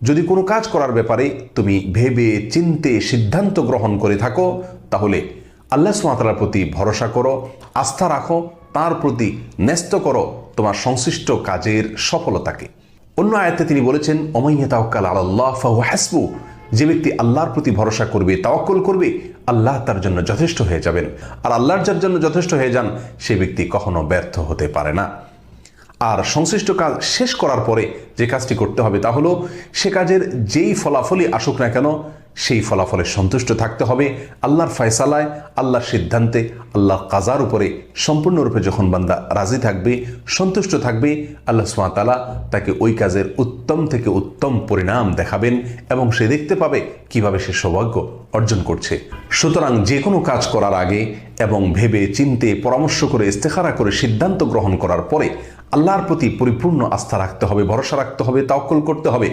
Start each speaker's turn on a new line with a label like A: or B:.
A: যদি কোনো কাজ করার ব্যাপারে তুমি ভেবে চিন্তে সিদ্ধান্ত গ্রহণ করে থাকো, তাহলে আল্লাহ সুবহানাহু ওয়া তাআলার প্রতি ভরসা করো, আস্থা রাখো, তার প্রতি ন্যস্ত করো তোমার সংশ্লিষ্ট কাজের সফলতাকে। অন্য আয়াতে তিনি বলেছেন, ওমান ইয়াতাওয়াক্কাল আলাল্লাহ ফাহুয়া হাসবুহ, যে ব্যক্তি আল্লাহর প্রতি ভরসা করবে, তাওয়াক্কুল করবে, আল্লাহ তার জন্য যথেষ্ট হয়ে যাবেন। আর আল্লাহর যার জন্য যথেষ্ট হয়ে যান, সে ব্যক্তি কখনো ব্যর্থ হতে পারে না। আর সংশ্লিষ্ট কাজ শেষ করার পরে যে কাজটি করতে হবে তা হলো, সে কাজের যেই ফলাফলই আসুক না কেন, সেই ফলাফলে সন্তুষ্ট থাকতে হবে। আল্লাহর ফয়সালায়, আল্লাহর সিদ্ধান্তে, আল্লাহর কাজার উপরে সম্পূর্ণরূপে যখন বান্দা রাজি থাকবে, সন্তুষ্ট থাকবে, আল্লাহ সুবহানাহু ওয়া তাআলা তাকে ওই কাজের উত্তম থেকে উত্তম পরিণাম দেখাবেন এবং সে দেখতে পাবে কিভাবে সে সৌভাগ্য অর্জন করছে। সুতরাং যে কোনো কাজ করার আগে এবং ভেবে চিন্তে পরামর্শ করে ইস্তেখারা করে সিদ্ধান্ত গ্রহণ করার পরে আল্লাহর প্রতি পরিপূর্ণ আস্থা রাখতে হবে, ভরসা রাখতে হবে, তাওয়াক্কুল করতে হবে।